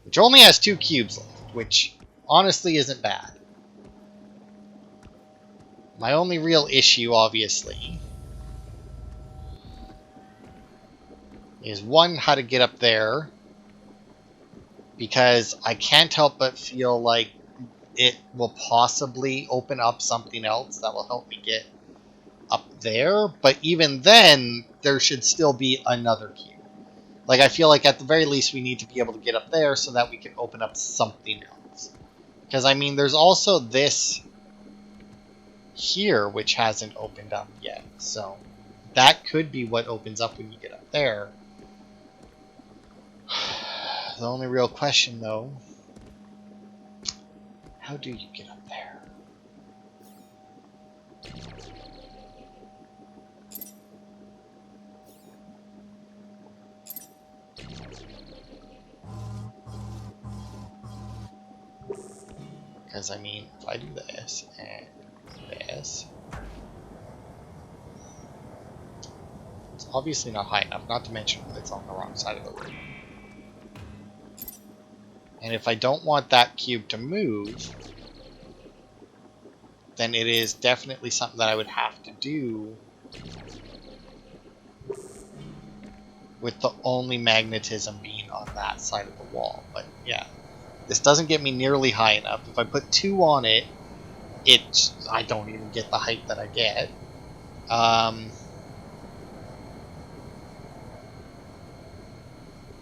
which only has 2 cubes left, which honestly isn't bad. My only real issue, obviously, is one, how to get up there, because I can't help but feel like it will possibly open up something else that will help me get up there, but even then, there should still be another cube. Like, I feel like at the very least we need to be able to get up there so that we can open up something else. Because, I mean, there's also this here, which hasn't opened up yet, so that could be what opens up when you get up there. The only real question, though, how do you get up there? Because, I mean, if I do this and this, it's obviously not high enough, not to mention that it's on the wrong side of the room. And if I don't want that cube to move, then it is definitely something that I would have to do with the only magnetism being on that side of the wall. But yeah, this doesn't get me nearly high enough. If I put 2 on it, I don't even get the height that I get.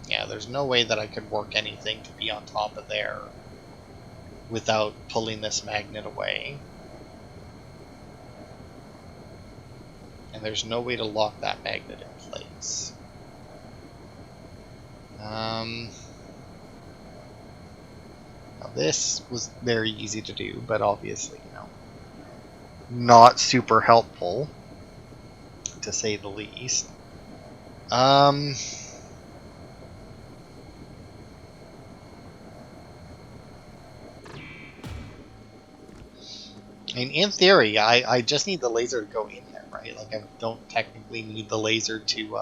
Yeah, there's no way that I could work anything to be on top of there without pulling this magnet away. And there's no way to lock that magnet in place. Now this was very easy to do, but obviously, you know, not super helpful, to say the least. And in theory, I just need the laser to go in there, right? Like, I don't technically need the laser to,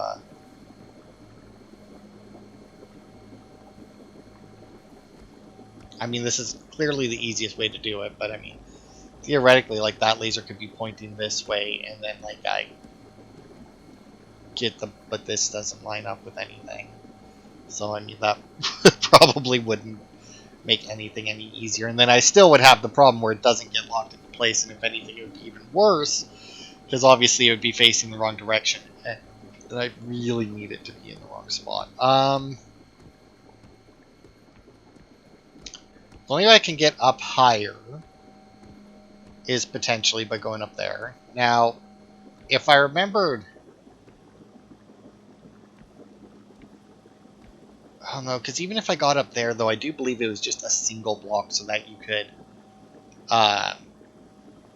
I mean, this is clearly the easiest way to do it, but I mean, theoretically, like, that laser could be pointing this way, and then, like, I get the, but this doesn't line up with anything. So, I mean, that probably wouldn't make anything any easier. And then I still would have the problem where it doesn't get locked into place, and if anything, it would be even worse, because obviously it would be facing the wrong direction, and I really need it to be in the wrong spot. The only way I can get up higher is potentially by going up there. Now, if I remembered... Oh no, because even if I got up there, though, I do believe it was just a single block so that you could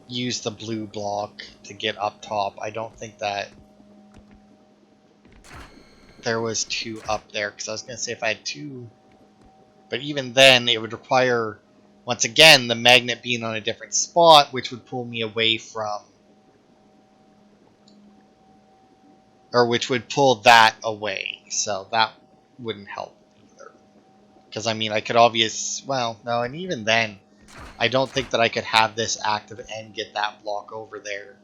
use the blue block to get up top. I don't think that there was 2 up there, because I was going to say if I had 2... But even then, it would require, once again, the magnet being on a different spot, which would pull me away from... Or which would pull that away. So that wouldn't help either. Because, I mean, I could well, no, and even then, I don't think that I could have this active and get that block over there.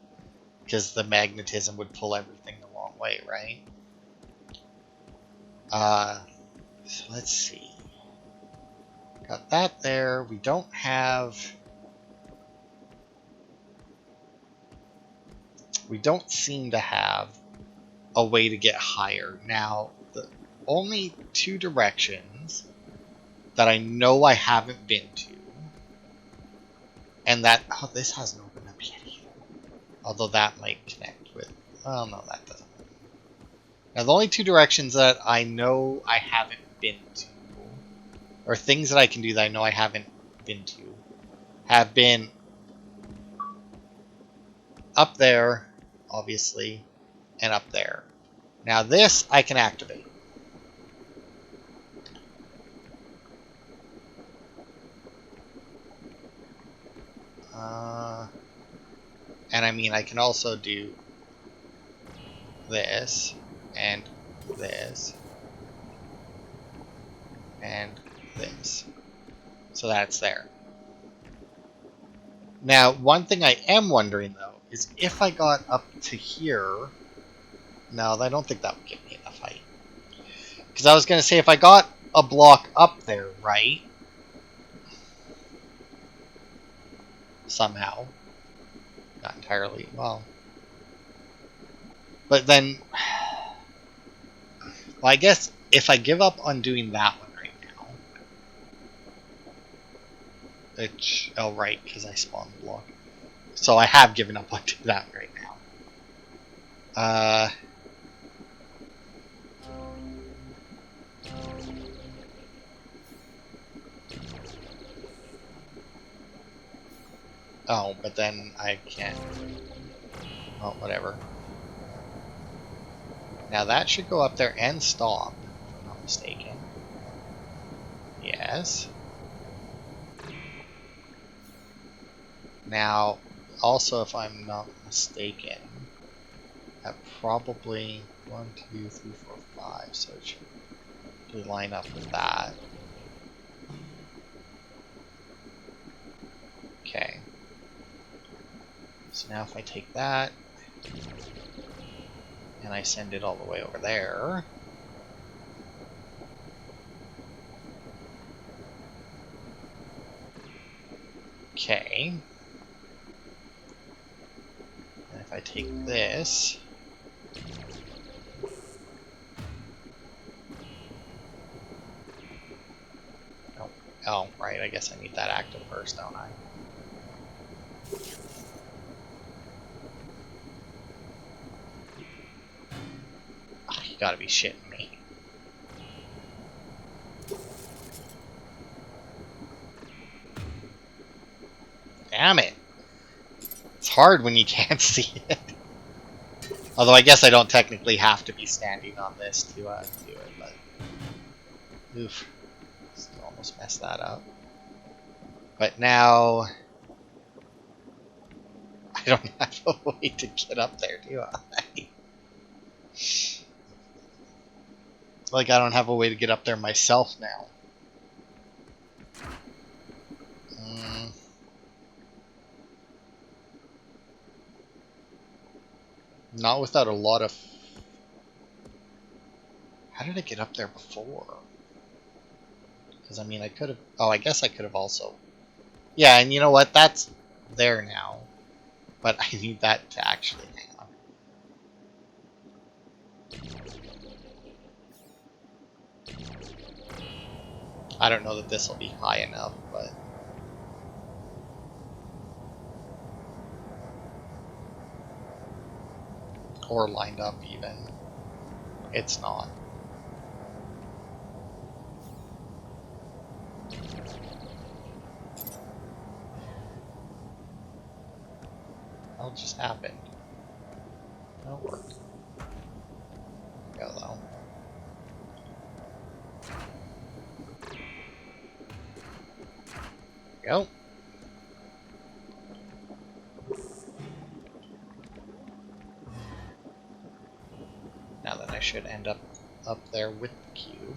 Because the magnetism would pull everything the wrong way, right? So let's see. Got that there. We don't have... We don't seem to have a way to get higher. Now, the only 2 directions that I know I haven't been to, and that... Oh, this hasn't opened up yet either. Although that might connect with... Oh, no, that doesn't. Now, the only 2 directions that I know I haven't been to, or things that I can do that I know I haven't been to, have been up there, obviously, and up there. Now this I can activate. And I mean, I can also do this, and this, and this. this. So that's there. Now, one thing I am wondering, though, is if I got up to here... No, I don't think that would give me enough height. Because I was going to say, if I got a block up there, right? Somehow. Not entirely. Well. But then... Well, I guess if I give up on doing that one right now... Which... Oh, right, because I spawned the block. So I have given up on doing that right now. Oh, but then I can't. Oh, whatever. Now that should go up there and stop, if I'm not mistaken. Yes. Now, also, if I'm not mistaken, that probably 1, 2, 3, 4, 5, so it should line up with that. Okay. So now if I take that, and I send it all the way over there, okay. And if I take this, oh, right, I guess I need that active first, don't I? Oh, you gotta be shitting me. Damn it! It's hard when you can't see it. Although I guess I don't technically have to be standing on this to do it, but... Oof. Still almost messed that up. But now... I don't have a way to get up there, do I? Like, I don't have a way to get up there myself now. Not without a lot of... How did I get up there before? Because, I mean, I could have... Oh, I guess I could have also... Yeah, and you know what? That's there now. But I need that to actually hang on. I don't know that this will be high enough, but... Or lined up, even. It's not. What just happened? That'll work. Go though. Go. Now then I should end up there with the cube.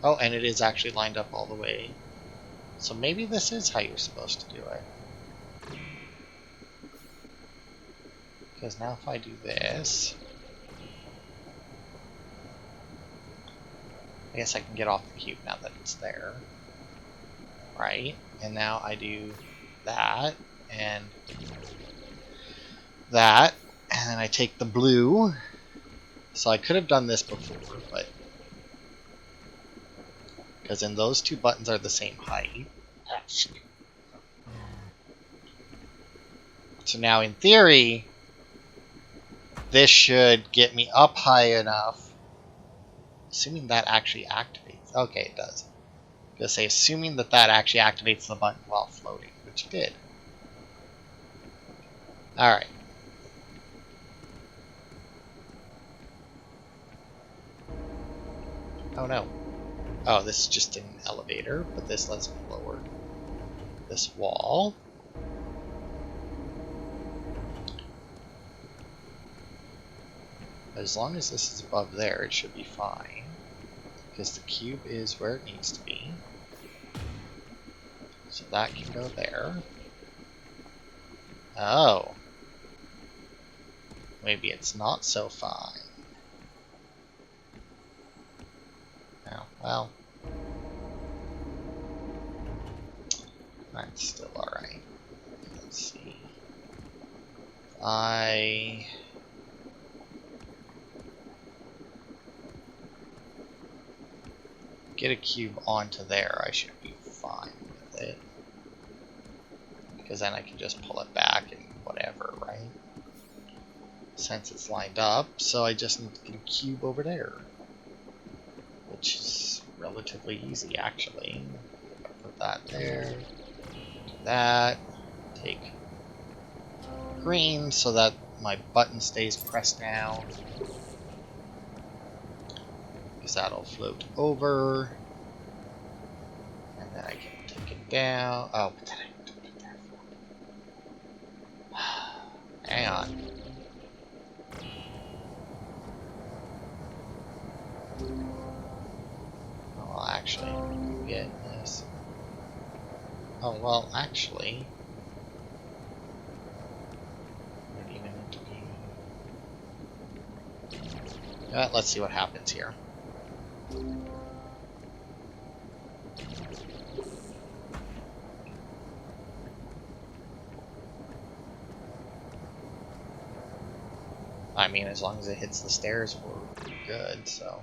Oh, and it is actually lined up all the way. So maybe this is how you're supposed to do it. Because now if I do this... I guess I can get off the cube now that it's there. Right? And now I do that, and that, and then I take the blue. So I could have done this before, but... Because then those two buttons are the same height. So now in theory, this should get me up high enough. Assuming that actually activates. Okay, it does. I'm going to say, assuming that actually activates the button while floating, which it did. Alright. Oh no. Oh, this is just an elevator, but this lets me lower this wall. As long as this is above there, it should be fine. Because the cube is where it needs to be. So that can go there. Oh. Maybe it's not so fine. Oh, well. That's still alright. Let's see. I get a cube onto there, I should be fine with it. Because then I can just pull it back and whatever, right? Since it's lined up, so I just need to get a cube over there. Which is relatively easy, actually. Put that there. Do that. Take green so that my button stays pressed down. Because that'll float over. And then I can take it down. Oh, what did I do it there for? Hang on. Well, actually, get this. Oh, well, actually. Maybe even need to be. Let's see what happens here. I mean, as long as it hits the stairs, we're good, so.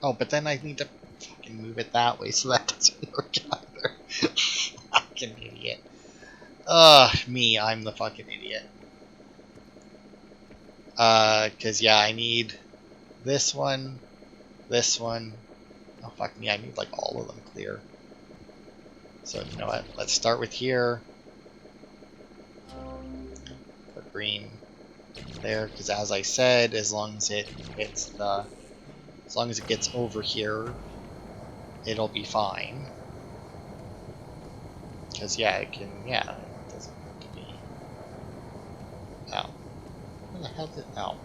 Oh, but then I need to fucking move it that way, so that doesn't work either. Fucking idiot. Me, I'm the fucking idiot. Cause yeah, I need this one. Oh, fuck me, I need like all of them clear. So, you know what? Let's start with here. Put green there, because as I said, as long as it gets over here, it'll be fine. Because yeah, it doesn't have to be. Oh. Where the hell did, oh.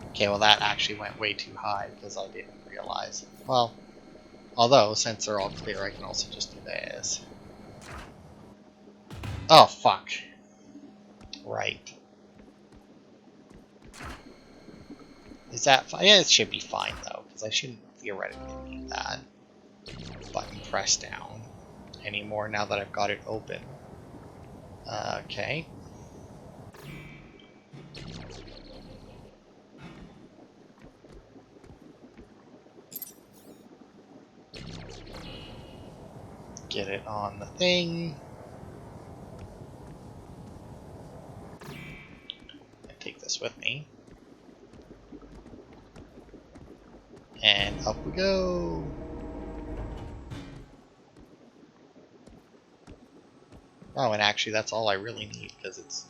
Okay, well that actually went way too high, because I didn't realize. Well, although, since they're all clear, I can also just do this. Oh, fuck. Right. Is that fine? Yeah, it should be fine, though, because I shouldn't theoretically need that button pressed down anymore now that I've got it open. Okay. Get it on the thing. Take this with me. And up we go. Oh, and actually that's all I really need, because it's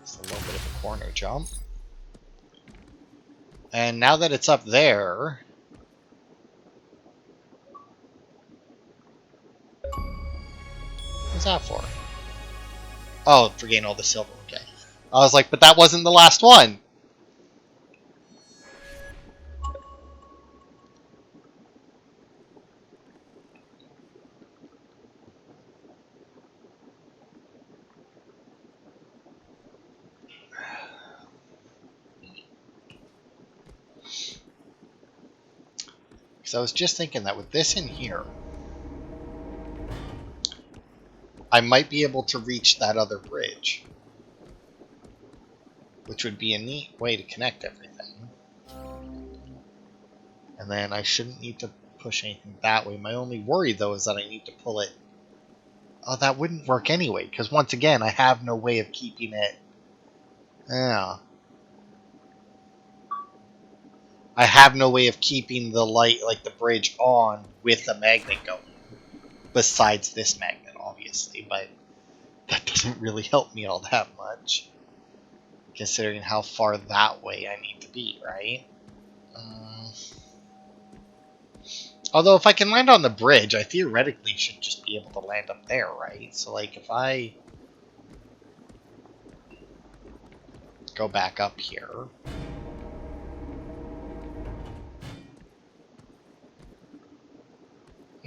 just a little bit of a corner jump. And now that it's up there... What's that for? Oh, for getting all the silver, okay. I was like, but that wasn't the last one! Because I was just thinking that with this in here, I might be able to reach that other bridge. Which would be a neat way to connect everything. And then I shouldn't need to push anything that way. My only worry, though, is that I need to pull it... Oh, that wouldn't work anyway, because once again, I have no way of keeping it... Yeah. I have no way of keeping the light, like the bridge, on with the magnet going. Besides this magnet, obviously, but that doesn't really help me all that much. Considering how far that way I need to be, right? Although if I can land on the bridge, I theoretically should just be able to land up there, right? So like if I go back up here...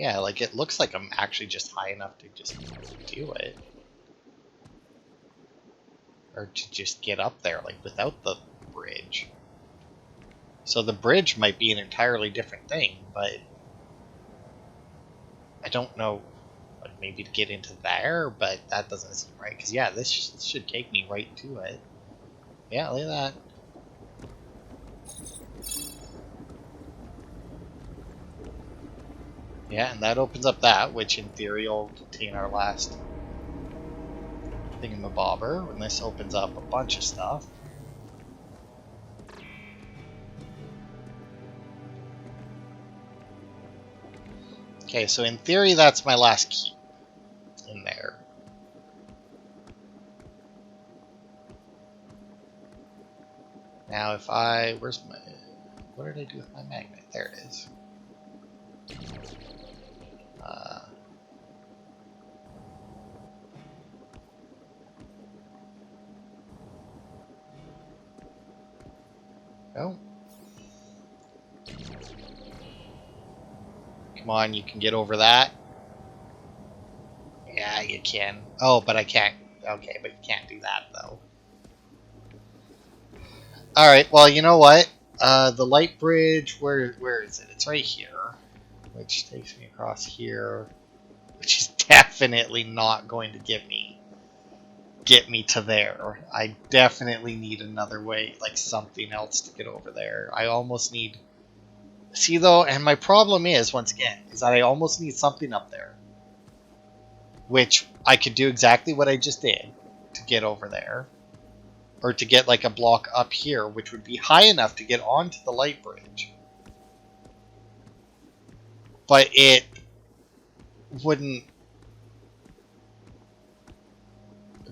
Yeah, like it looks like I'm actually just high enough to just do it. Or to just get up there, like without the bridge. So the bridge might be an entirely different thing, but I don't know, like maybe to get into there, but that doesn't seem right. Because yeah, this should take me right to it. Yeah, look at that. Yeah, and that opens up that, which in theory will contain our last thingamabobber, and this opens up a bunch of stuff. Okay, so in theory that's my last key in there. Now if I... where's my... what did I do with my magnet? There it is. Oh. Come on, you can get over that. Yeah, you can. Oh, but I can't. Okay, but you can't do that, though. Alright, well, you know what? The light bridge, where is it? It's right here. Which takes me across here. Which is definitely not going to get me to there. I definitely need another way, like something else to get over there. I almost need... See, though, and my problem is, once again, is that I almost need something up there. Which I could do exactly what I just did to get over there. Or to get like a block up here, which would be high enough to get onto the light bridge. But it wouldn't...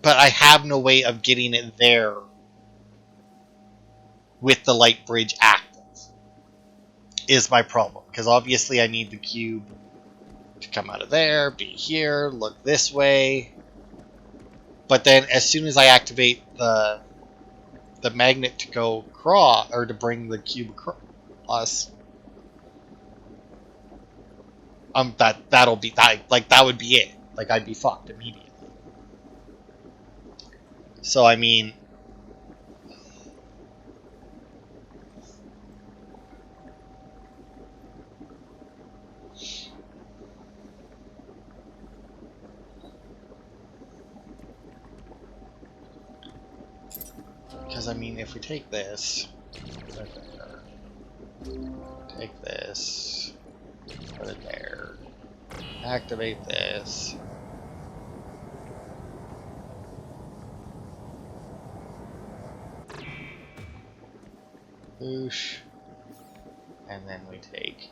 But I have no way of getting it there with the light bridge active. Is my problem. Because obviously I need the cube to come out of there, be here, look this way. But then as soon as I activate the magnet to go across, or to bring the cube across, that'll be that, like that would be it. Like I'd be fucked immediately. So I mean, because I mean, if we take this, take this, put it there, activate this. Boosh. And then we take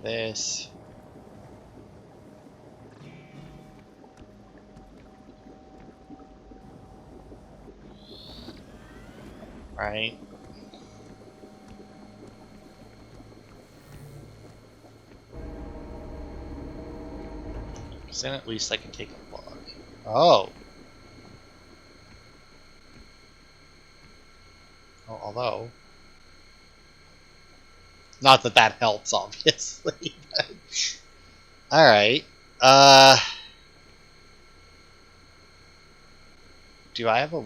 this. Right? Because then at least I can take a look. Oh! Although... Not that that helps, obviously. Alright. Do I have a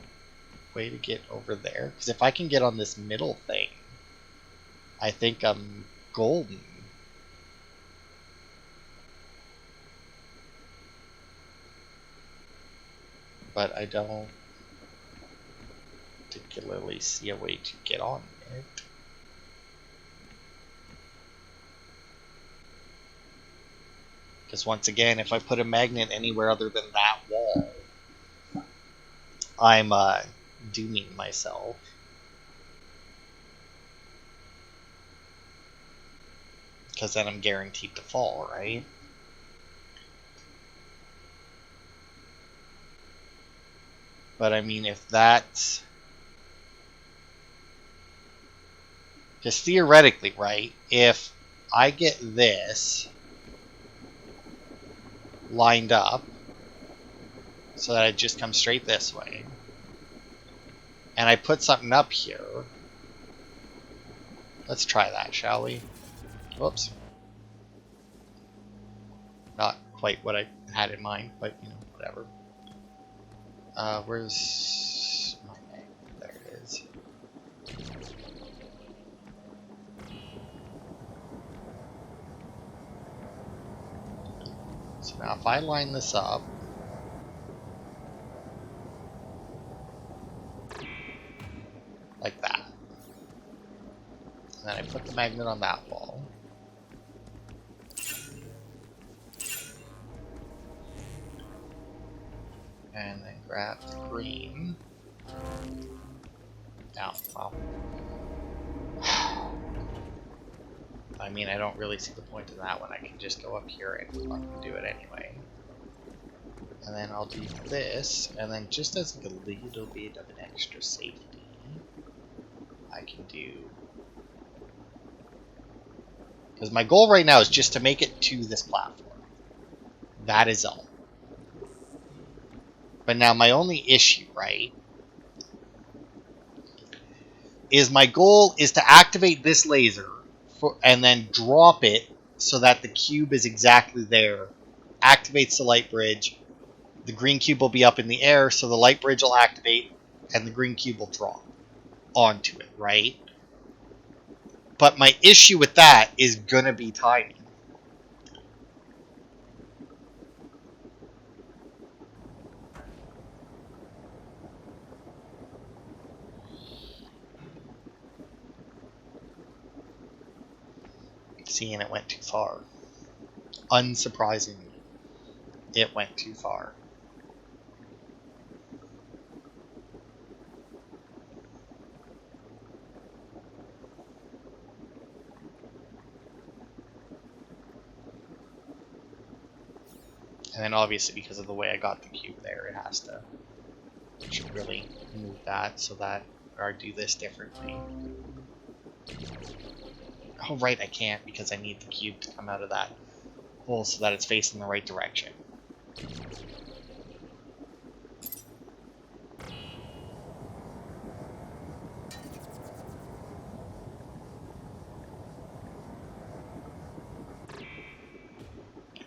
way to get over there? Because if I can get on this middle thing, I think I'm golden. But I don't particularly see a way to get on it. Because once again, if I put a magnet anywhere other than that wall, I'm dooming myself. Because then I'm guaranteed to fall, right? But I mean, if that's... Because theoretically, right, if I get this lined up so that it just comes straight this way, and I put something up here, let's try that, shall we? Whoops. Not quite what I had in mind, but you know, whatever. Where's my magnet? There it is. So now if I line this up, like that, and then I put the magnet on that wall, and then grab the green. Now, well, I mean, I don't really see the point in that one. I can just go up here and fucking do it anyway. And then I'll do this, and then just as like a little bit of an extra safety, I can do... Because my goal right now is just to make it to this platform. That is all. But now my only issue, right, is my goal is to activate this laser and then drop it so that the cube is exactly there. Activates the light bridge. The green cube will be up in the air, so the light bridge will activate and the green cube will drop onto it, right? But my issue with that is gonna be timing. Seeing it went too far. Unsurprisingly, it went too far. And then obviously because of the way I got the cube there, it has to... should really move that so that... or do this differently. Oh right, I can't because I need the cube to come out of that hole so that it's facing the right direction.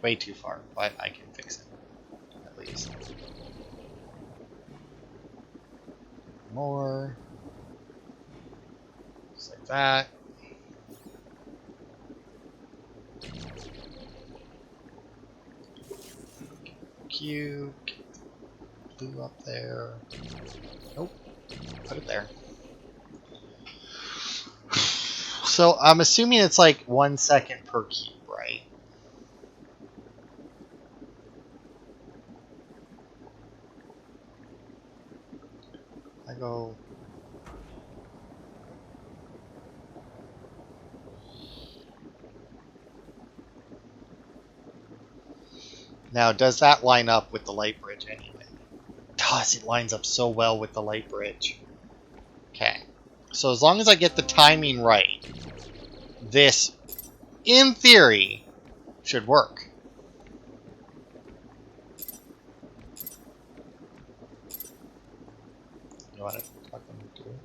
Way too far, but I can fix it, at least. More. Just like that. Cube. Blue up there. Nope. Put it there. So I'm assuming it's like 1 second per cube, right? I go... Now, does that line up with the light bridge anyway? It does. It lines up so well with the light bridge. Okay. So as long as I get the timing right, this, in theory, should work. You want to fucking do it?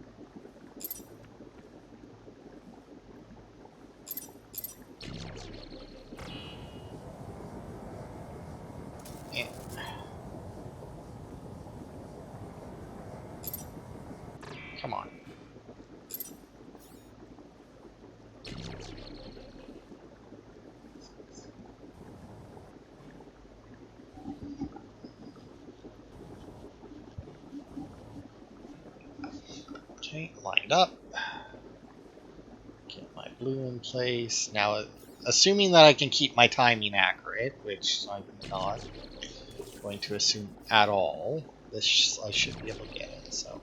Yeah. Come on. Okay, lined up. Get my blue in place. Now, assuming that I can keep my timing accurate, which I'm not going to assume at all, this I should be able to get it, so...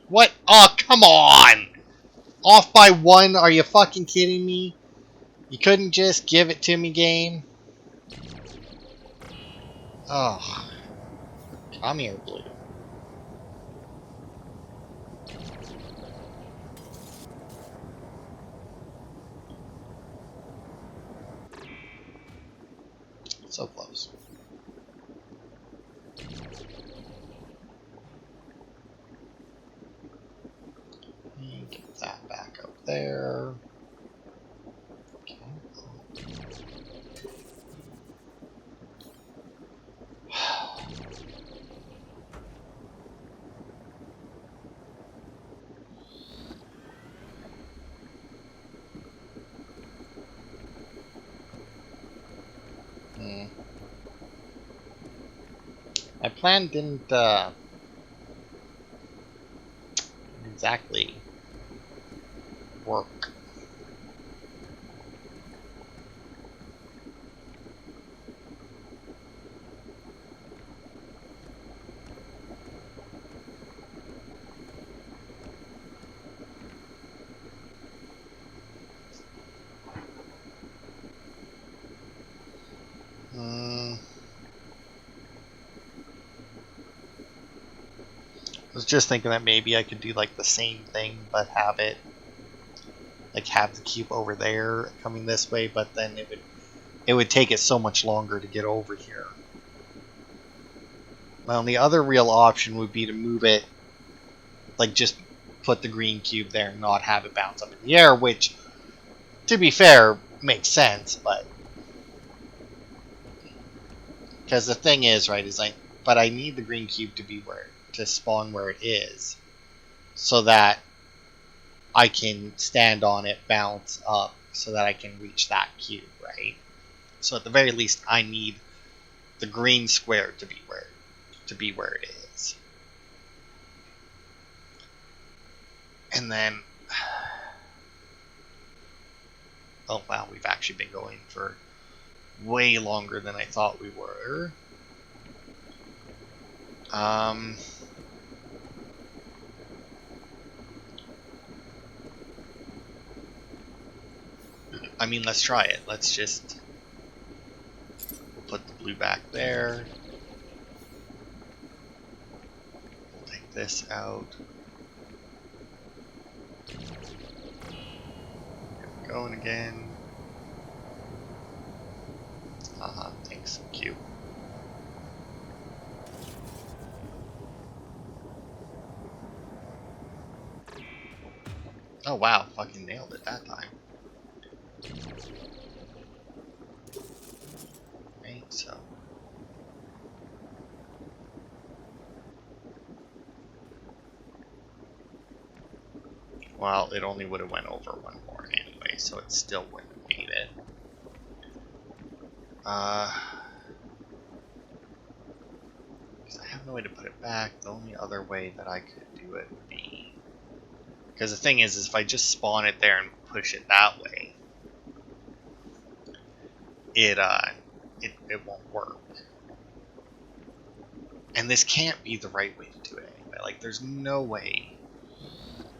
What? Oh, come on! Off by 1? Are you fucking kidding me? You couldn't just give it to me, game? Oh. Come here, blue. So close. there. Okay. My plan didn't exactly work. I was just thinking that maybe I could do like the same thing, but have it like have the cube over there coming this way, but then it would take it so much longer to get over here. Well, the other real option would be to move it, like just put the green cube there and not have it bounce up in the air, which, to be fair, makes sense, but because the thing is, right, is I need the green cube to be to spawn where it is, so that I can stand on it, bounce up, so that I can reach that cube, right? So at the very least, I need the green square to be where it is. And then, oh wow, we've actually been going for way longer than I thought we were. I mean, let's try it. Let's just put the blue back there. We'll take this out. Get it going again. Thanks, Q. Oh wow, fucking nailed it that time. Right, so. Well, it only would have went over one more anyway, so it still wouldn't have made it. Because I have no way to put it back. The only other way that I could do it would be... Because the thing is if I just spawn it there and push it that way, it won't work. And this can't be the right way to do it anyway. Like, there's no way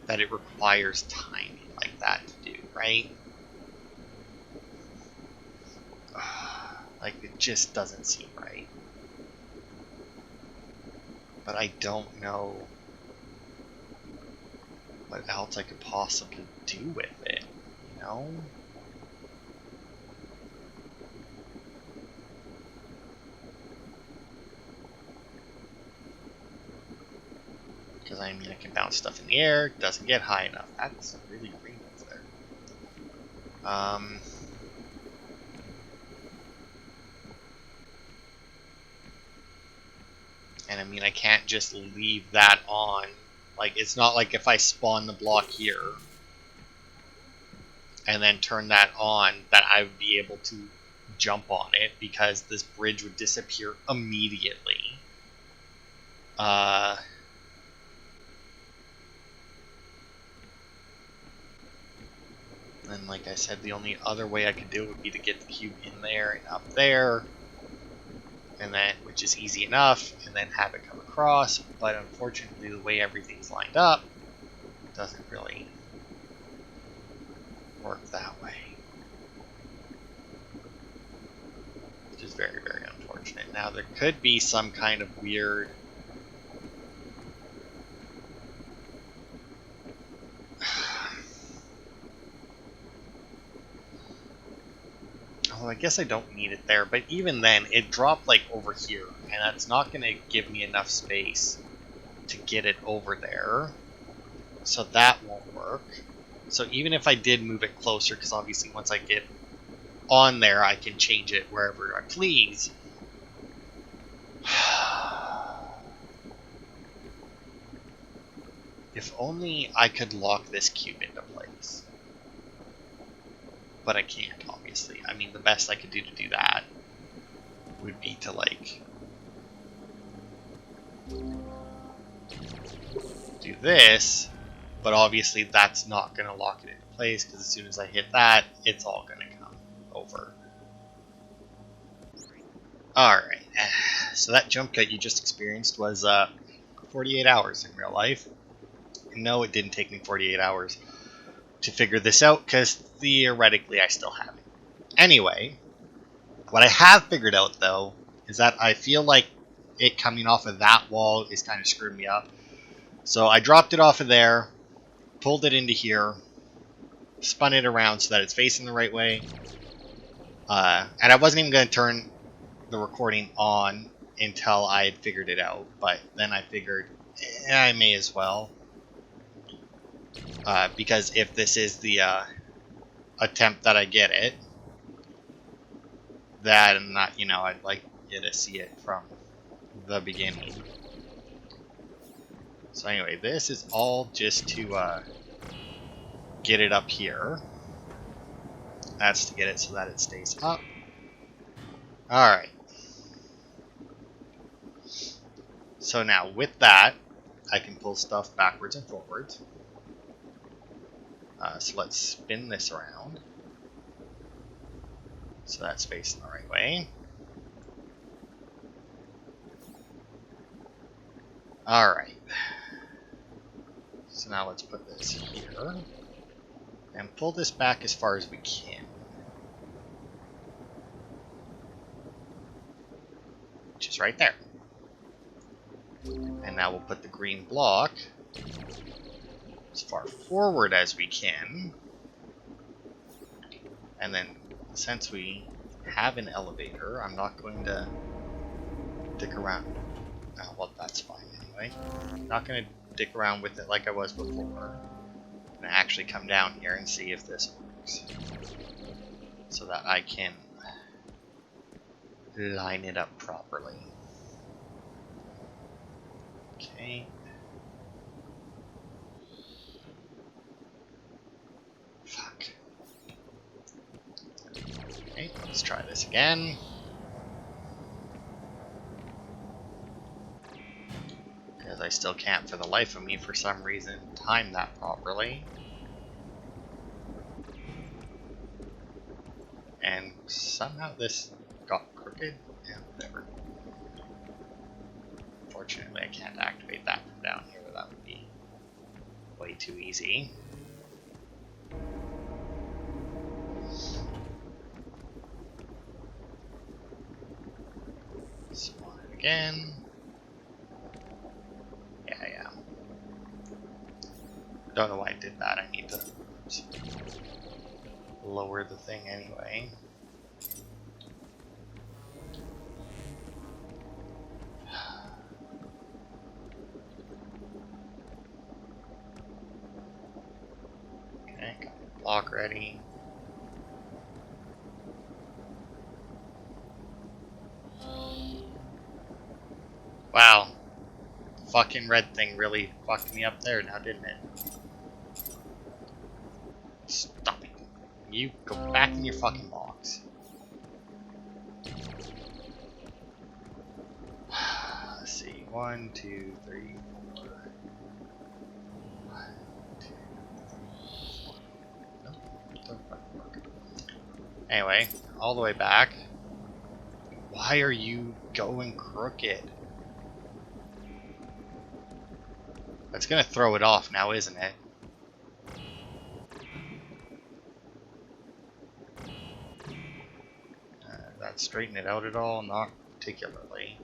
that it requires timing like that to do, right? Like, it just doesn't seem right. But I don't know what else I could possibly do with it, you know? Because, I mean, I can bounce stuff in the air, it doesn't get high enough. That's really green over there. And I mean, I can't just leave that on. Like, it's not like if I spawn the block here and then turn that on, that I would be able to jump on it, because this bridge would disappear immediately. And like I said, the only other way I could do it would be to get the cube in there and up there, and then, which is easy enough, and then have it come across. But unfortunately, the way everything's lined up, it doesn't really work that way, which is very, very unfortunate. Now, there could be some kind of weird I guess I don't need it there, but even then, it dropped like over here, and that's not going to give me enough space to get it over there, so that won't work. So even if I did move it closer, because obviously once I get on there, I can change it wherever I please. If only I could lock this cube into place. But I can't, obviously. I mean, the best I could do to do that would be to, like, do this, but obviously that's not going to lock it into place, because as soon as I hit that, it's all going to come over. Alright, so that jump cut you just experienced was 48 hours in real life. No, it didn't take me 48 hours to figure this out, because theoretically I still have it. Anyway, what I have figured out, though, is that I feel like it coming off of that wall is kind of screwing me up. So I dropped it off of there, pulled it into here, spun it around so that it's facing the right way. And I wasn't even going to turn the recording on until I had figured it out. But then I figured, I may as well. Because if this is the attempt that I get it, that and not, you know, I'd like you to see it from the beginning. So anyway, this is all just to get it up here. That's to get it so that it stays up. Alright. So now with that, I can pull stuff backwards and forwards. So let's spin this around. So that's facing the right way. Alright. So now let's put this here. And pull this back as far as we can. Which is right there. And now we'll put the green block as far forward as we can. And then, since we have an elevator, I'm not going to dick around. Oh, well, that's fine anyway. I'm not going to dick around with it like I was before. I'm going to actually come down here and see if this works. So that I can line it up properly. Okay. Fuck. Okay, let's try this again. Because I still can't, for the life of me, for some reason, time that properly. And somehow this got crooked. Yeah, whatever. Unfortunately, I can't activate that from down here. That would be way too easy. Spawn it again. Yeah. Don't know why I did that. I need to lower the thing anyway. Okay, got the block ready. Wow. The fucking red thing really fucked me up there now, didn't it? Stop it. You go back in your fucking box. Let's see. 1, 2, 3, 4. 1, 2, 3, 4. Nope. Don't fucking work. Anyway, all the way back. Why are you going crooked? That's gonna throw it off now, isn't it? That straighten it out at all? Not particularly.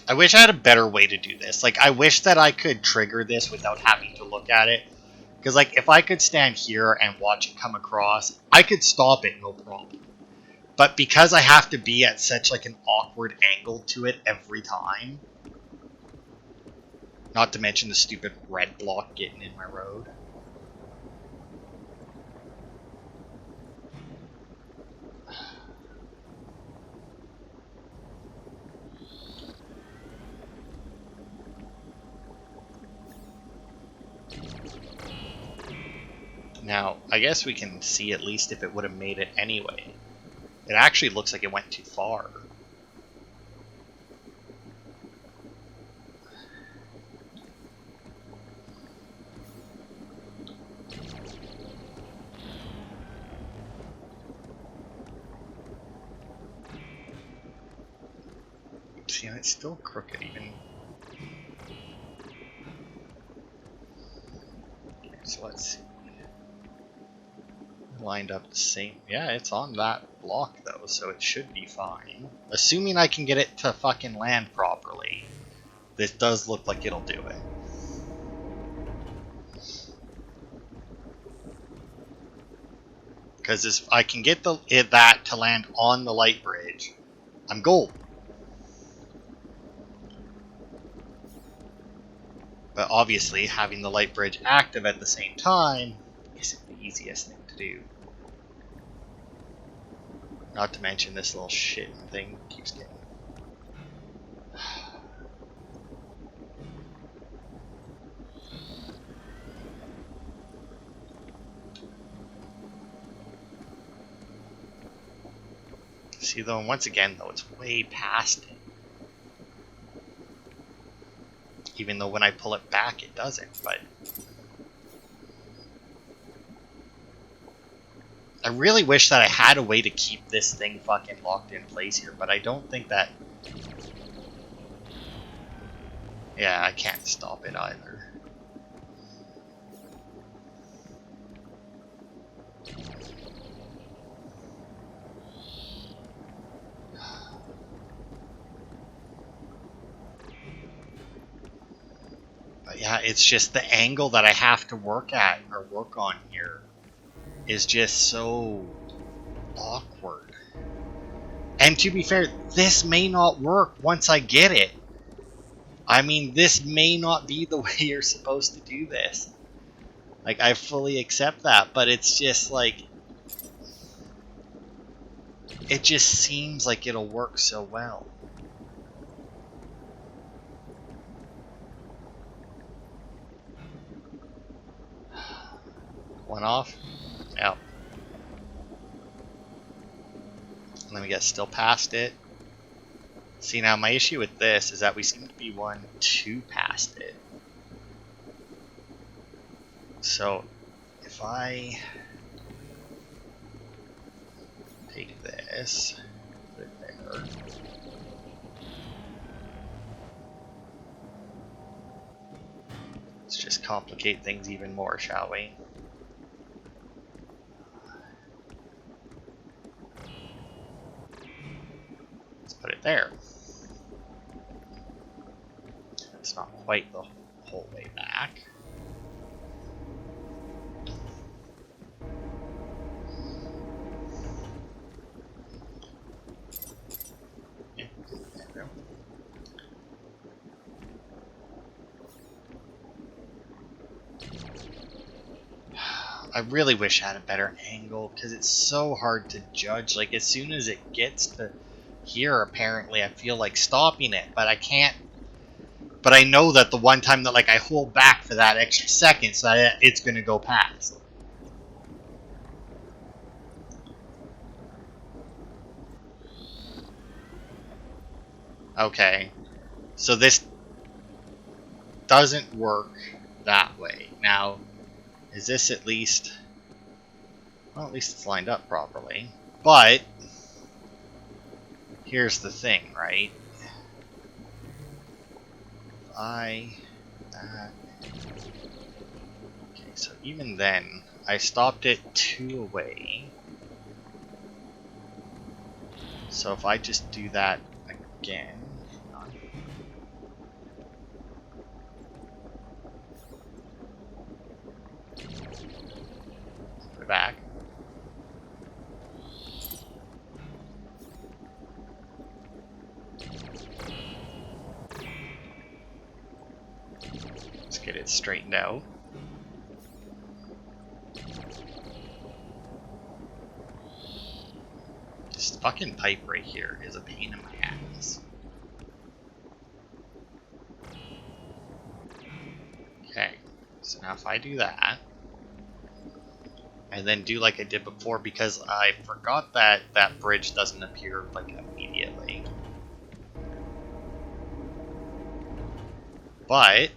I wish I had a better way to do this. Like, I wish that I could trigger this without having to look at it. Because, like, if I could stand here and watch it come across, I could stop it, no problem. But because I have to be at such, like, an awkward angle to it every time, not to mention the stupid red block getting in my road. Now, I guess we can see at least if it would have made it anyway. It actually looks like it went too far. See, it's still crooked even. So let's see. Lined up the same. Yeah, it's on that block though, so it should be fine. Assuming I can get it to fucking land properly. This does look like it'll do it. Because if I can get that to land on the light bridge, I'm gold. But obviously, having the light bridge active at the same time isn't the easiest thing to do. Not to mention this little shit thing keeps getting... See though, once again though, it's way past it. Even though when I pull it back, it doesn't, but... I really wish that I had a way to keep this thing fucking locked in place here, but I don't think that... Yeah, I can't stop it either. But yeah, it's just the angle that I have to work at, or work on here, is just so awkward. And to be fair, this may not work once I get it. I mean, this may not be the way you're supposed to do this. Like, I fully accept that, but it's just like... It just seems like it'll work so well. One off? Yep. And then we get still past it. See, now my issue with this is that we seem to be 1-2 past it. So, if I take this, put it there. Let's just complicate things even more, shall we? Let's put it there. It's not quite the whole way back. Yeah, there we go. I really wish I had a better angle, because it's so hard to judge. Like, as soon as it gets to here, apparently, I feel like stopping it, but I can't. But I know that the one time that, like, I hold back for that extra second, so that it's going to go past. Okay. So this doesn't work that way. Now, is this at least... Well, at least it's lined up properly. But, here's the thing, right? Okay, so even then, I stopped it 2 away. So if I just do that again... Just get it straightened out. This fucking pipe right here is a pain in my ass. Okay, so now if I do that, and then do like I did before, because I forgot that that bridge doesn't appear like immediately. But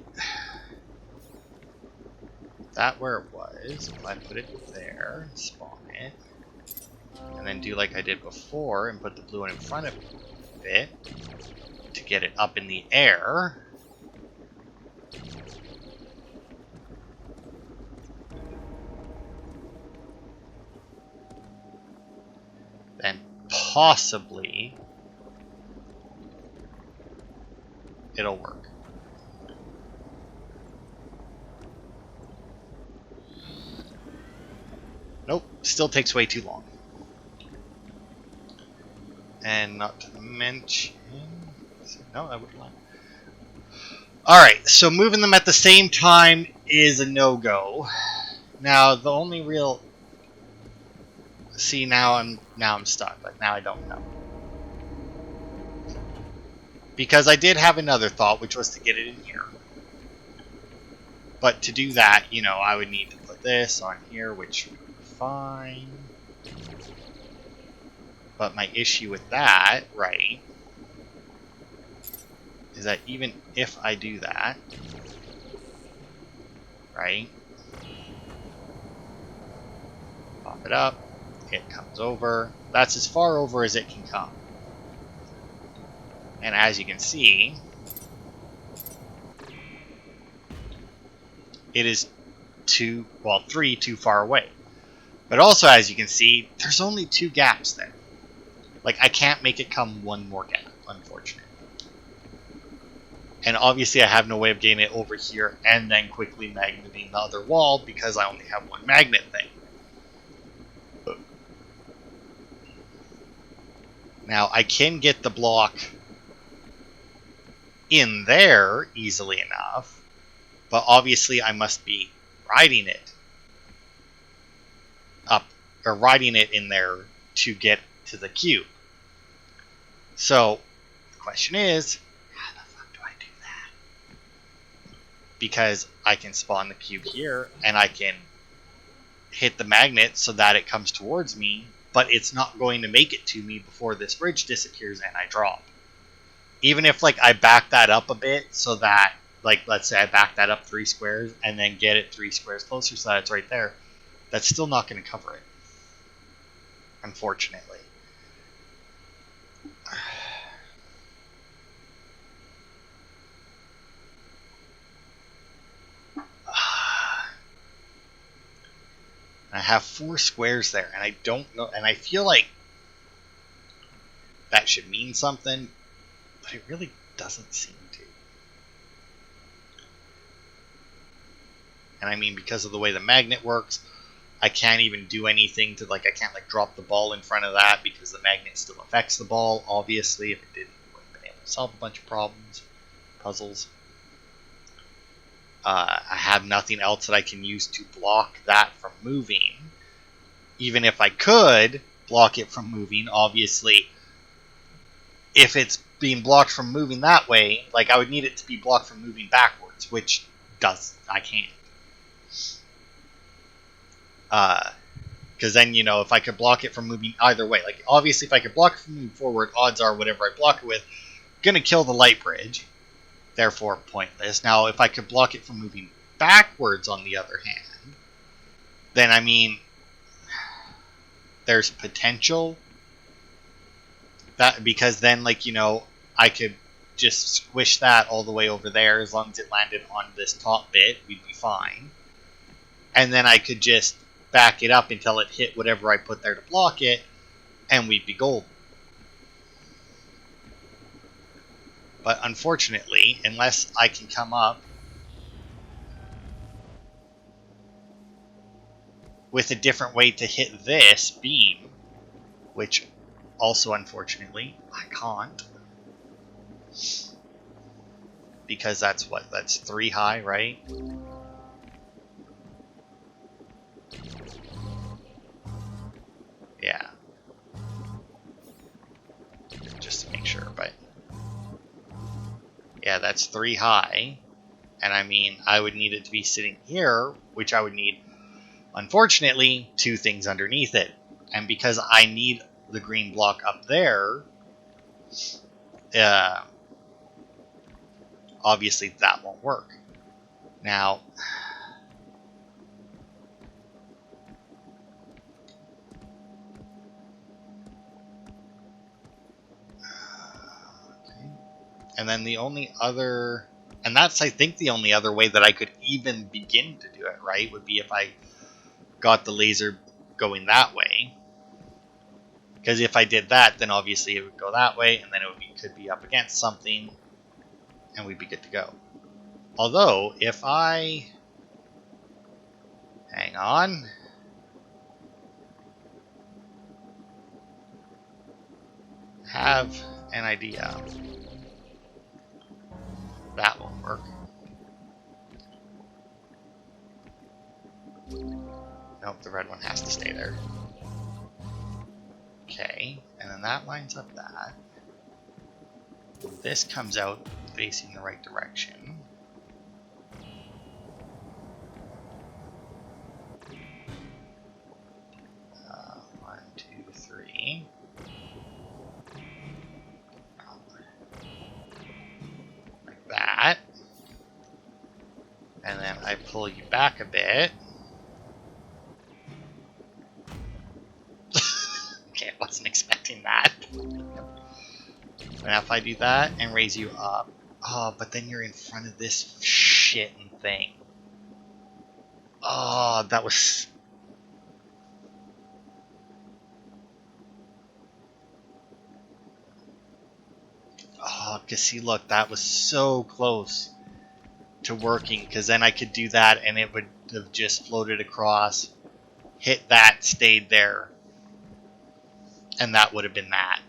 that where it was, if I put it there, spawn it, and then do like I did before and put the blue one in front of it to get it up in the air. Then possibly it'll work. Nope, still takes way too long. And not to mention... No, that would lie. Alright, so moving them at the same time is a no-go. Now, the only real... See, now I'm stuck. Like, now I don't know. Because I did have another thought, which was to get it in here. But to do that, you know, I would need to put this on here, which would be fine. But my issue with that, right, is that even if I do that, right, pop it up, it comes over. That's as far over as it can come. And as you can see, it is three too far away. But also, as you can see, there's only 2 gaps there. Like, I can't make it come one more gap, unfortunately. And obviously, I have no way of getting it over here and then quickly magneting the other wall because I only have one magnet thing. Now, I can get the block in there easily enough, but obviously I must be riding it up, or riding it in there to get to the cube. So, the question is, how the fuck do I do that? Because I can spawn the cube here, and I can hit the magnet so that it comes towards me, but it's not going to make it to me before this bridge disappears and I drop. Even if, like, I back that up a bit so that, like, let's say I back that up 3 squares and then get it 3 squares closer so that it's right there, that's still not going to cover it. Unfortunately. I have 4 squares there, and I don't know, and I feel like that should mean something, but it really doesn't seem to. And I mean, because of the way the magnet works, I can't even do anything to, like, I can't, like, drop the ball in front of that because the magnet still affects the ball. Obviously, if it didn't, we would have been able to solve a bunch of problems, puzzles. I have nothing else that I can use to block that from moving. Even if I could block it from moving, obviously, if it's being blocked from moving that way, like, I would need it to be blocked from moving backwards, which I can't. Because then, you know, if I could block it from moving either way, like, obviously if I could block it from moving forward, odds are whatever I block it with, gonna kill the light bridge. Therefore pointless. Now, if I could block it from moving backwards, on the other hand, then, I mean, there's potential that, because then, like, you know, I could just squish that all the way over there. As long as it landed on this top bit, we'd be fine. And then I could just back it up until it hit whatever I put there to block it, and we'd be golden. But unfortunately, unless I can come up with a different way to hit this beam, which also unfortunately I can't, because that's what? That's 3 high, right? Yeah. Just to make sure, but... Yeah, that's 3 high. And I mean, I would need it to be sitting here, which I would need, unfortunately, 2 things underneath it. And because I need the green block up there, obviously that won't work. Now, okay. And then the only other, and that's I think the only other way that I could even begin to do it, right, would be if I got the laser going that way. Because if I did that, then obviously it would go that way, and then could be up against something, and we'd be good to go. Although, if I... Hang on. Have an idea. That won't work. Nope, the red one has to stay there. Okay, and then that lines up that. This comes out facing the right direction. One, two, three. Like that. And then I pull you back a bit. Okay, I wasn't expecting that. Now if I do that and raise you up, oh, but then you're in front of this shitting thing. Oh, that was... Oh, because see, look, that was so close to working, because then I could do that and it would have just floated across, hit that, stayed there, and that would have been that.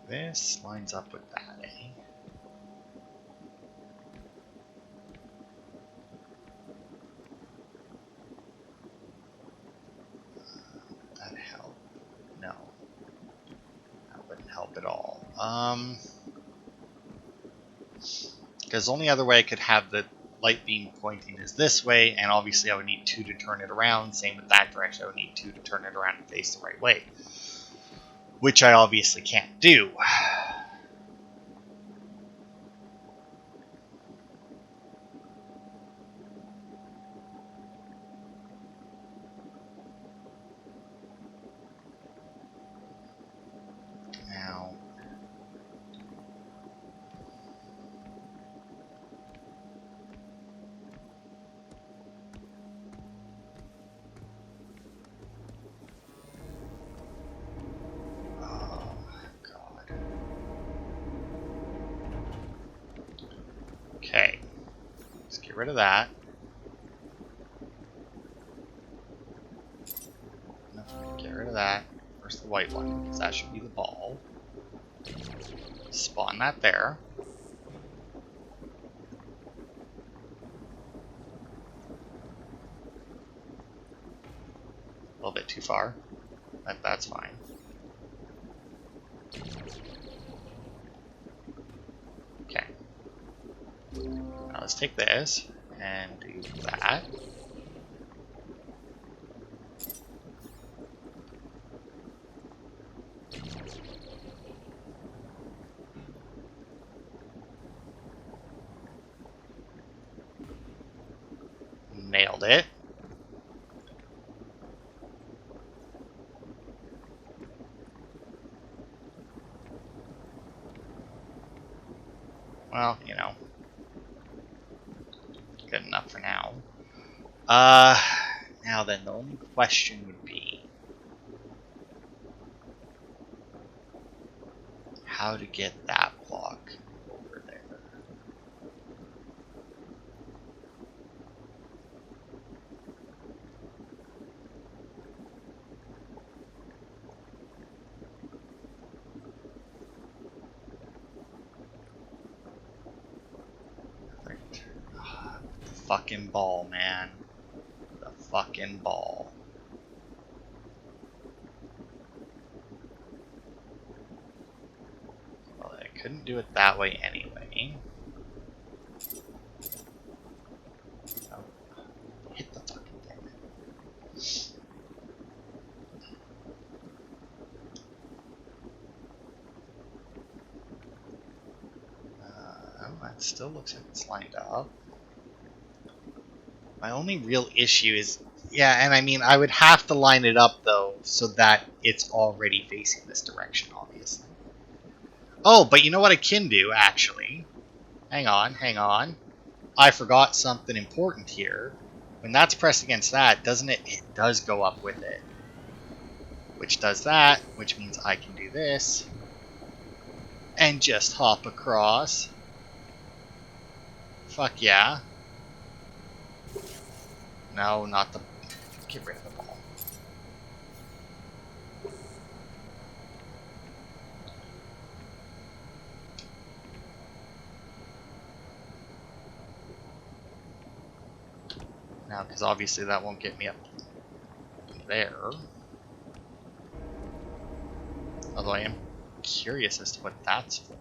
This lines up with that, eh? Would that help? No. That wouldn't help at all. Because the only other way I could have the light beam pointing is this way, and obviously I would need 2 to turn it around. Same with that direction, I would need 2 to turn it around and face the right way. Which I obviously can't do. Now... Okay, let's get rid of that. No, get rid of that. Where's the white one? Because that should be the ball. Spawn that there. A little bit too far. That's fine. Okay. Now let's take this and do that. Nailed it. Well, you know, good enough for now. Now then, the only question would be how to get that block over there. fucking ball, man. The fucking ball. Well, I couldn't do it that way anyway. Oh, hit the fucking thing. Oh, that still looks like it's lined up. My only real issue is, yeah, and I mean, I would have to line it up, though, so that it's already facing this direction, obviously. Oh, but you know what I can do, actually? Hang on, hang on. I forgot something important here. When that's pressed against that, doesn't it? It does go up with it. Which does that, which means I can do this. And just hop across. Fuck yeah. No, not the... Get rid of the ball. Now, because obviously that won't get me up there. Although I am curious as to what that's for.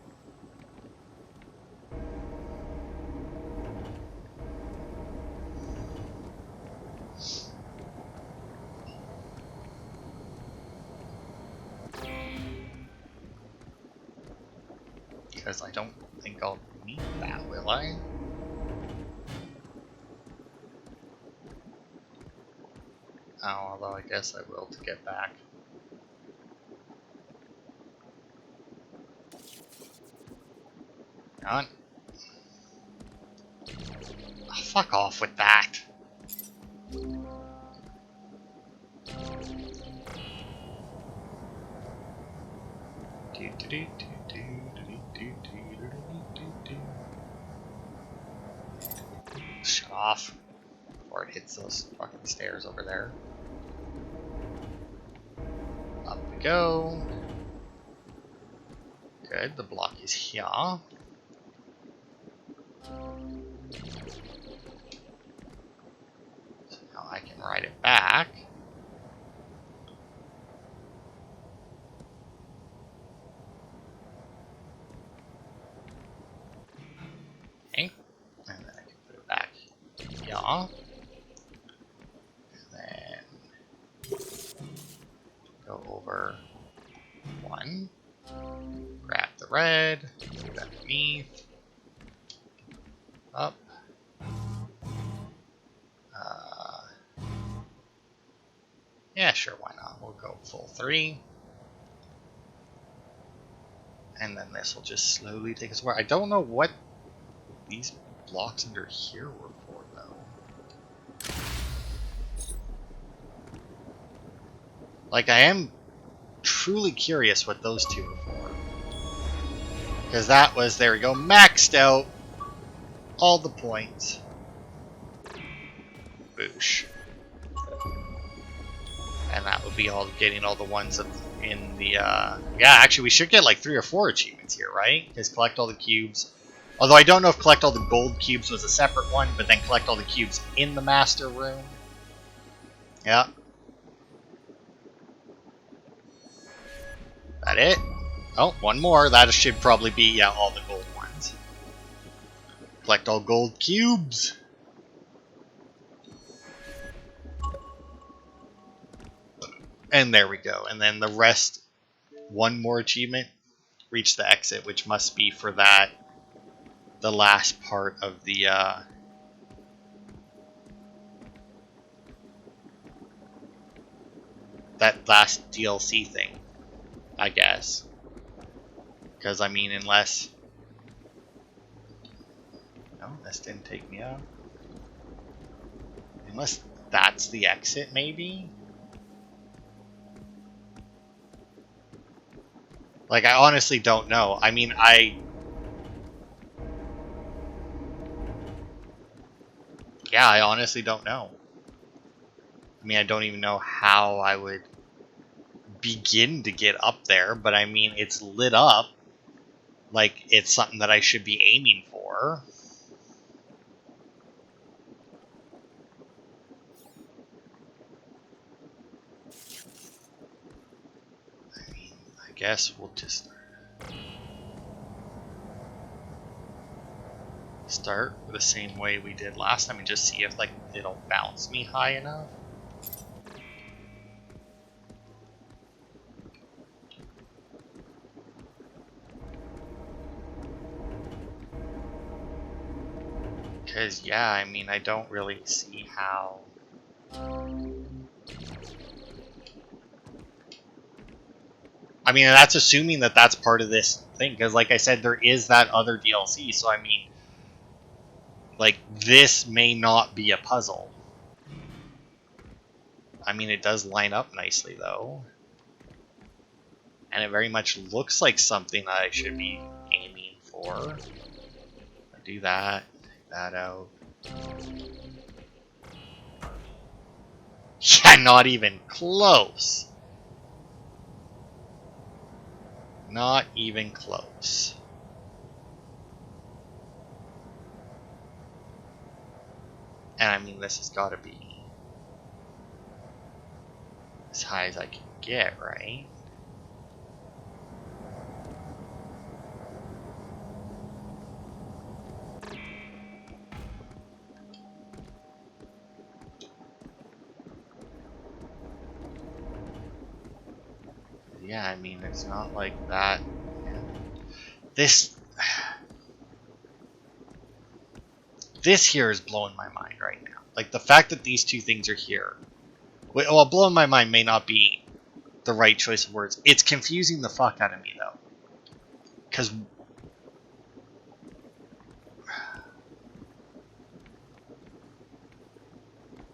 Because I don't think I'll need that, will I? Oh, although I guess I will to get back. On. Oh, fuck off with that. Shut off before it hits those fucking stairs over there. Up we go. Good, the block is here. So now I can ride it back. Okay, and then I can put it back here. And then go over one. Grab the red, put it underneath. Up. Yeah, sure, why not? We'll go full 3. And then this will just slowly take us where. I don't know what these blocks under here were for, though. Like, I am truly curious what those two were for. Because that was, there we go, maxed out all the points. Boosh. And that would be all getting all the ones in the, yeah, actually, we should get like 3 or 4 achievements here, right? Because collect all the cubes. Although I don't know if collect all the gold cubes was a separate one, but then collect all the cubes in the master room. Yeah. That it? Oh, one more. That should probably be, yeah, all the gold ones. Collect all gold cubes. And there we go. And then the rest, one more achievement. Reach the exit, which must be for that, the last part of the, that last DLC thing, I guess. Because, I mean, unless... No, this didn't take me out. Unless that's the exit, maybe? Like, I honestly don't know. I mean, yeah, I honestly don't know. I mean, I don't even know how I would begin to get up there, but I mean, it's lit up. Like, it's something that I should be aiming for. guess we'll just start the same way we did last time and just see if like it'll bounce me high enough. Because yeah, I mean, I don't really see how. I mean, that's assuming that that's part of this thing, because like I said, there is that other DLC, so I mean, like, this may not be a puzzle. I mean, it does line up nicely, though. And it very much looks like something that I should be aiming for. Do that, take that out. Yeah, not even close. Not even close. And I mean, this has got to be as high as I can get, right? Yeah, I mean, it's not like that. This here is blowing my mind right now. Like, the fact that these two things are here. Well, blowing my mind may not be the right choice of words. It's confusing the fuck out of me, though. Because...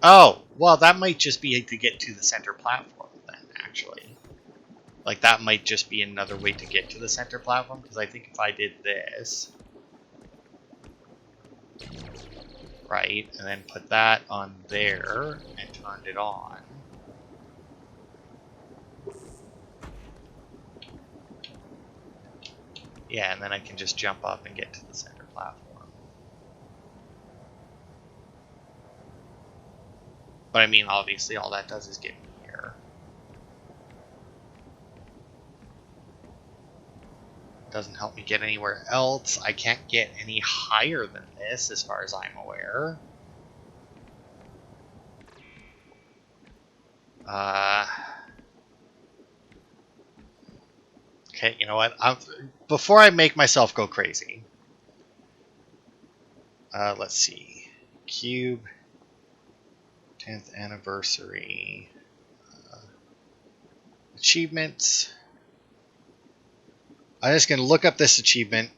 Oh, well, that might just be to get to the center platform, then, actually. Like, that might just be another way to get to the center platform, because I think if I did this... Right, and then put that on there, and turned it on... Yeah, and then I can just jump up and get to the center platform. But I mean, obviously, all that does is get me here. Doesn't help me get anywhere else. I can't get any higher than this, as far as I'm aware. Okay, you know what? Before I make myself go crazy, let's see. Cube, 10th anniversary. Achievements. I'm just going to look up this achievement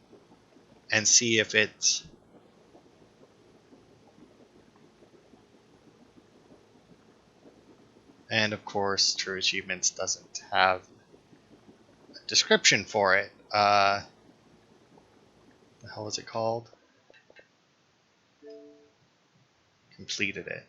and see if it's... And of course, True Achievements doesn't have a description for it. The hell is it called? Completed it.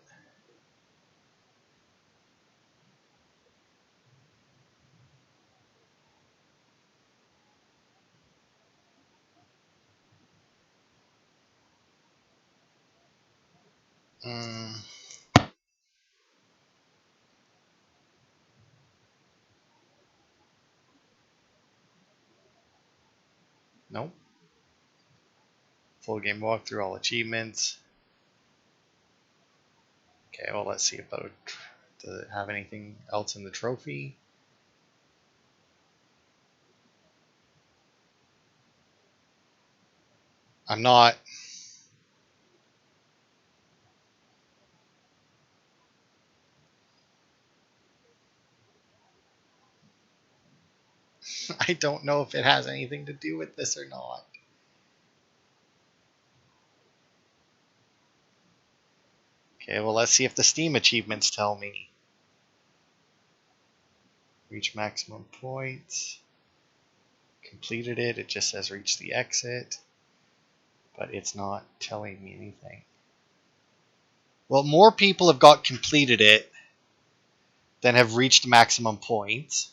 Nope. Full game walkthrough, all achievements. Okay, well, let's see about... Does it have anything else in the trophy? I'm not... I don't know if it has anything to do with this or not. Okay, well, let's see if the Steam achievements tell me. Reach maximum points. Completed it. It just says reach the exit. But it's not telling me anything. Well, more people have got completed it than have reached maximum points.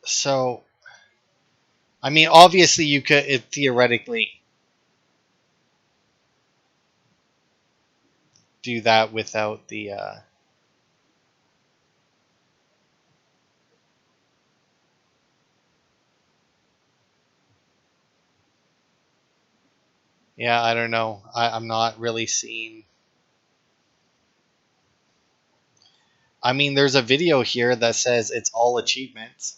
So, I mean, obviously, you could theoretically do that without the. Yeah, I don't know. I'm not really seeing. I mean, there's a video here that says it's all achievements.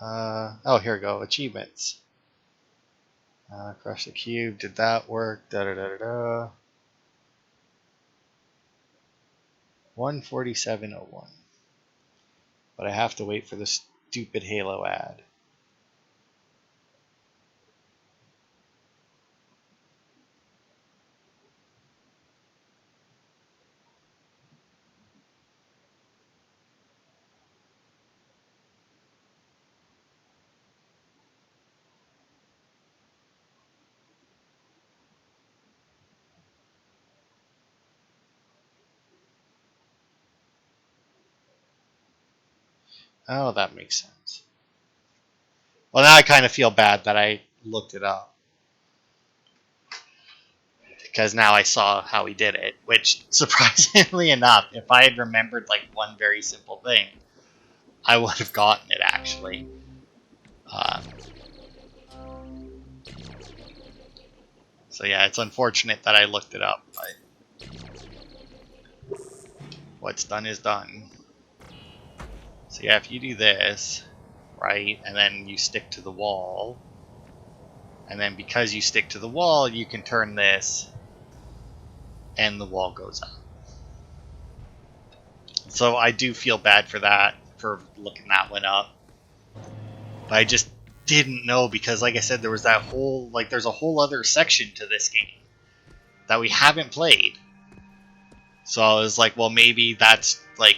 Oh, here we go. Achievements. Crush the cube. Did that work? Da da da da da. 147.01. But I have to wait for the stupid Halo ad. Oh, that makes sense. Well, now I kind of feel bad that I looked it up. Because now I saw how he did it, which, surprisingly enough, if I had remembered like one very simple thing, I would have gotten it actually. Um, so yeah, it's unfortunate that I looked it up, but what's done is done. So yeah, if you do this, right, and then you stick to the wall, and then because you stick to the wall, you can turn this, and the wall goes up. So I do feel bad for that, for looking that one up. But I just didn't know because, like I said, there was that whole, like, there's a whole other section to this game that we haven't played. So I was like, well, maybe that's, like,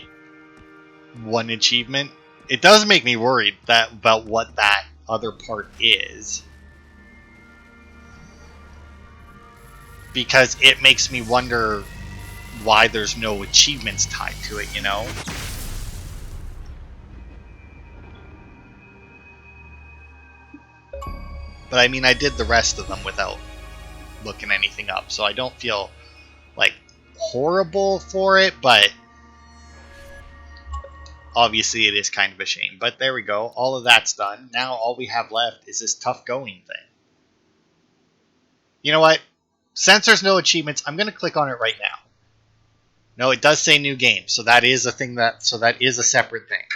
one achievement. It does make me worried that about what that other part is. Because it makes me wonder why there's no achievements tied to it, you know? But I mean, I did the rest of them without looking anything up, so I don't feel like horrible for it, but obviously it is kind of a shame. But there we go. All of that's done. Now all we have left is this tough going thing. You know what? Since there's no achievements, I'm going to click on it right now. No, it does say new game, so that is a thing so that is a separate thing.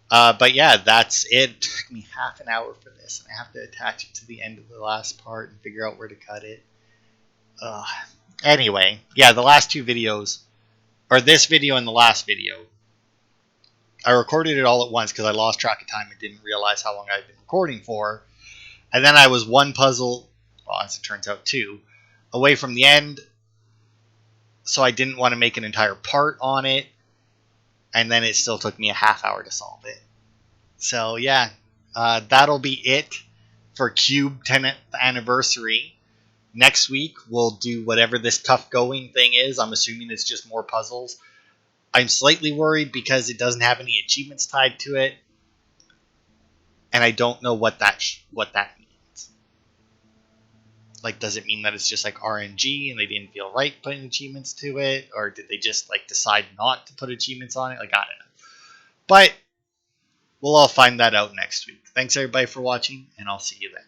But yeah, that's it. It took me half an hour for this, and I have to attach it to the end of the last part and figure out where to cut it. Anyway, yeah, the last two videos, or this video and the last video, I recorded it all at once because I lost track of time and didn't realize how long I'd been recording for. And then I was one puzzle, well, as it turns out, two, away from the end, so I didn't want to make an entire part on it. And then it still took me a half hour to solve it. So yeah, that'll be it for Q.U.B.E 10th anniversary. Next week we'll do whatever this tough going thing is. I'm assuming it's just more puzzles. I'm slightly worried because it doesn't have any achievements tied to it, and I don't know what that means. Like, does it mean that it's just like RNG and they didn't feel right putting achievements to it, or did they just like decide not to put achievements on it? Like, I don't know. But we'll all find that out next week. Thanks everybody for watching, and I'll see you then.